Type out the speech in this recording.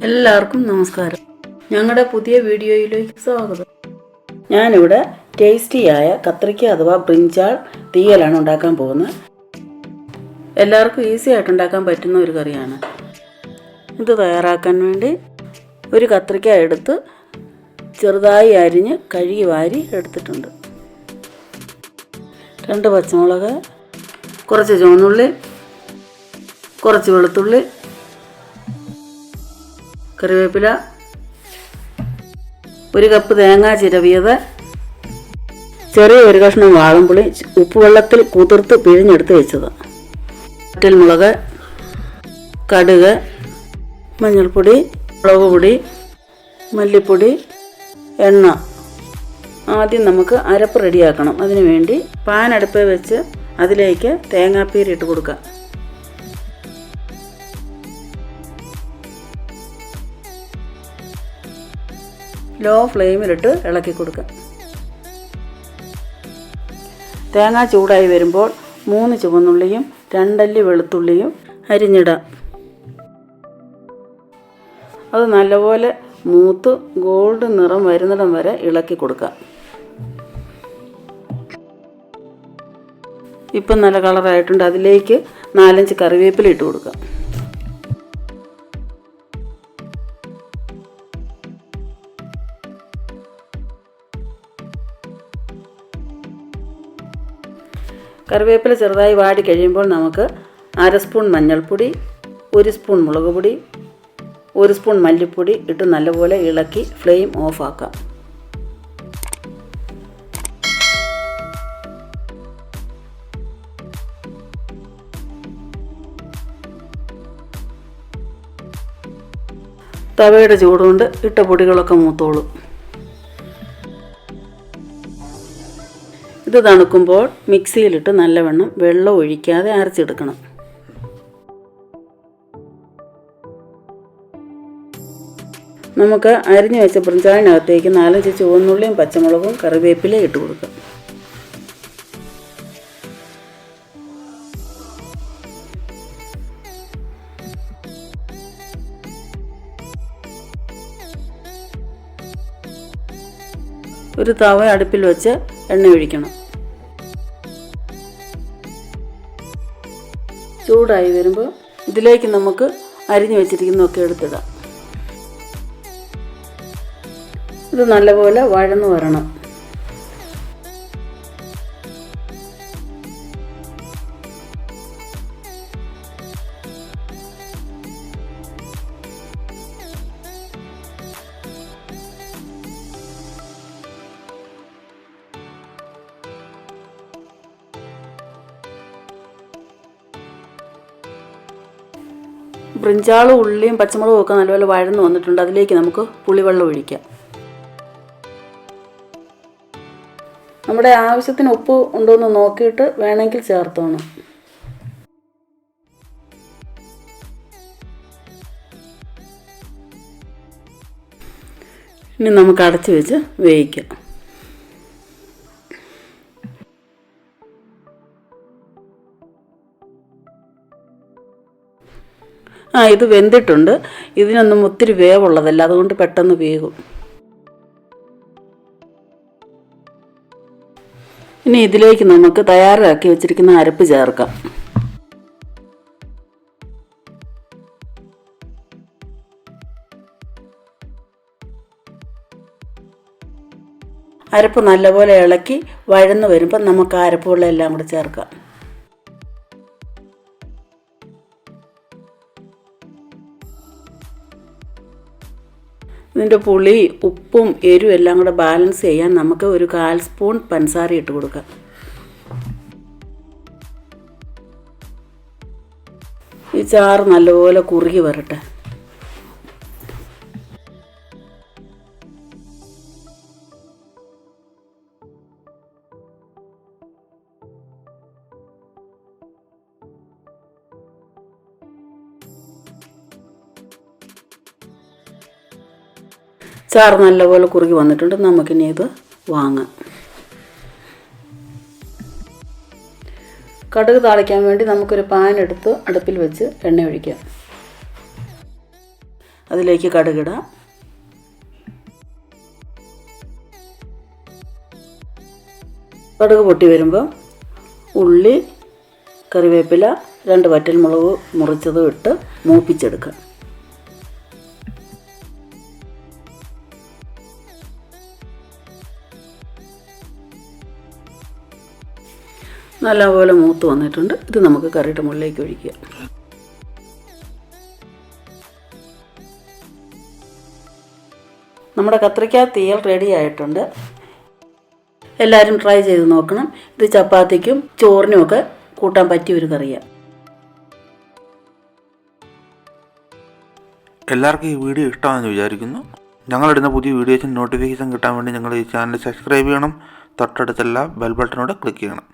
എല്ലാവർക്കും നമസ്കാരം. ഞങ്ങളുടെ പുതിയ വീഡിയോയിലേക്ക് സ്വാഗതം. ഞാനിവിടെ ടേസ്റ്റിയായ കത്രിക്ക അഥവാ ബ്രിഞ്ചാൾ തീയലാണ് ഉണ്ടാക്കാൻ പോകുന്നത്. എല്ലാവർക്കും ഈസി ആയിട്ട് ഉണ്ടാക്കാൻ പറ്റുന്ന ഒരു കറിയാണ്. ഇത് തയ്യാറാക്കാൻ വേണ്ടി ഒരു കത്രിക്ക എടുത്ത് ചെറുതായി അരിഞ്ഞ് കഴുകി വാരി എടുത്തിട്ടുണ്ട്. 2 പച്ചമുളക്, കുറച്ച് ചുവന്നുള്ളി, കുറച്ച് വെളുത്തുള്ളി, കറിവേപ്പില, 1 കപ്പ് തേങ്ങ ചിരവിയത്, ചെറിയ 1 കഷ്ണം വാളംപുളി ഉപ്പുവെള്ളത്തിൽ കുതിർത്ത് പിഴിഞ്ഞെടുത്ത് വെച്ചത്, വറ്റൽമുളക്, കടുക്, മഞ്ഞൾപ്പൊടി, മുളക് പൊടി, മല്ലിപ്പൊടി, എണ്ണ. ആദ്യം നമുക്ക് അരപ്പ് റെഡിയാക്കണം. അതിനു വേണ്ടി പാൻ അടുപ്പിൽ വെച്ച് അതിലേക്ക് തേങ്ങാപ്പീരി ഇട്ട് കൊടുക്കാം. ലോ ഫ്ലെയിമിലിട്ട് ഇളക്കി കൊടുക്കാം. തേങ്ങ ചൂടായി വരുമ്പോൾ 3 ചുവന്നുള്ളിയും 2 അല്ലി വെളുത്തുള്ളിയും അരിഞ്ഞിടാം. അത് നല്ലപോലെ മൂത്ത് ഗോൾഡ് നിറം വരുന്നിടം വരെ ഇളക്കി കൊടുക്കാം. ഇപ്പം നല്ല കളറായിട്ടുണ്ട്. അതിലേക്ക് 4-5 കറിവേപ്പില ഇട്ട് കൊടുക്കാം. കറിവേപ്പില ചെറുതായി വാടി കഴിയുമ്പോൾ നമുക്ക് 1/2 സ്പൂൺ മഞ്ഞൾപ്പൊടി, 1 സ്പൂൺ മുളക് പൊടി, 1 സ്പൂൺ മല്ലിപ്പൊടി ഇട്ട് നല്ലപോലെ ഇളക്കി ഫ്ലെയിം ഓഫാക്കാം. തവയുടെ ചൂടുകൊണ്ട് ഇട്ട പൊടികളൊക്കെ മൂത്തോളും. ഇത് തണുക്കുമ്പോൾ മിക്സിയിലിട്ട് നല്ലവണ്ണം വെള്ളം ഒഴിക്കാതെ അരച്ചെടുക്കണം. നമുക്ക് അരിഞ്ഞു വെച്ച ബ്രിഞ്ചാളിനകത്തേക്ക് 4-5 ചുവന്നുള്ളിയും പച്ചമുളകും കറിവേപ്പിലയും ഇട്ട് കൊടുക്കാം. ഒരു തവ അടുപ്പിൽ വെച്ച് എണ്ണ ഒഴിക്കണം. ചൂടായി വരുമ്പോൾ ഇതിലേക്ക് നമുക്ക് അരിഞ്ഞു വെച്ചിരിക്കുന്നതൊക്കെ എടുത്തിടാം. ഇത് നല്ലപോലെ വഴന്നു വരണം. ബ്രിഞ്ചാളും ഉള്ളിയും പച്ചമുളകും ഒക്കെ നല്ലപോലെ വഴന്നു വന്നിട്ടുണ്ട്. അതിലേക്ക് നമുക്ക് പുളിവെള്ളം ഒഴിക്കാം. നമ്മുടെ ആവശ്യത്തിന് ഉപ്പ് ഉണ്ടോയെന്ന് നോക്കിയിട്ട് വേണമെങ്കിൽ ചേർത്തോണം. ഇനി നമുക്ക് അടച്ചു വെച്ച് വേവിക്കാം. ഇത് വെന്തിട്ടുണ്ട്. ഇതിനൊന്നും ഒത്തിരി വേവുള്ളതല്ല, അതുകൊണ്ട് പെട്ടെന്ന് വേകും. ഇനി ഇതിലേക്ക് നമുക്ക് തയ്യാറാക്കി വെച്ചിരിക്കുന്ന അരപ്പ് ചേർക്കാം. അരപ്പ് നല്ലപോലെ ഇളക്കി വഴന്ന് വരുമ്പോൾ നമുക്ക് അരപ്പുകളെല്ലാം കൂടെ ചേർക്കാം. ഇതിൻ്റെ പുളി, ഉപ്പും എരിവും എല്ലാം കൂടെ ബാലൻസ് ചെയ്യാൻ നമുക്ക് ഒരു 1/4 സ്പൂൺ പഞ്ചസാര ഇട്ട് കൊടുക്കാം. ഈ ചാറ് നല്ലപോലെ കുറുകി വരട്ടെ. ചാറ് നല്ലപോലെ കുറുകി വന്നിട്ടുണ്ട്. നമുക്കിനി ഇത് വാങ്ങാം. കടുക് താളിക്കാൻ വേണ്ടി നമുക്കൊരു പാൻ എടുത്ത് അടുപ്പിൽ വെച്ച് എണ്ണ ഒഴിക്കാം. അതിലേക്ക് കടുകിടാം. കടുക് പൊട്ടി വരുമ്പോൾ ഉള്ളി, കറിവേപ്പില, 2 വറ്റൽമുളക് മുറിച്ചതും ഇട്ട് മൂപ്പിച്ചെടുക്കാം. നല്ലപോലെ മൂത്ത് വന്നിട്ടുണ്ട്. ഇത് നമുക്ക് കറിയുടെ മുകളിലേക്ക് ഒഴിക്കുക. നമ്മുടെ കത്രിക്ക തീയൽ റെഡി ആയിട്ടുണ്ട്. എല്ലാവരും ട്രൈ ചെയ്ത് നോക്കണം. ഇത് ചപ്പാത്തിക്കും ചോറിനുമൊക്കെ കൂട്ടാൻ പറ്റിയ ഒരു കറിയാണ്. എല്ലാവർക്കും ഈ വീഡിയോ ഇഷ്ടമാണെന്ന് വിചാരിക്കുന്നു. ഞങ്ങളിടുന്ന പുതിയ വീഡിയോസിന് നോട്ടിഫിക്കേഷൻ കിട്ടാൻ വേണ്ടി നിങ്ങൾ ഈ ചാനൽ സബ്സ്ക്രൈബ് ചെയ്യണം. തൊട്ടടുത്തുള്ള ബെൽ ബട്ടനോട് ക്ലിക്ക് ചെയ്യണം.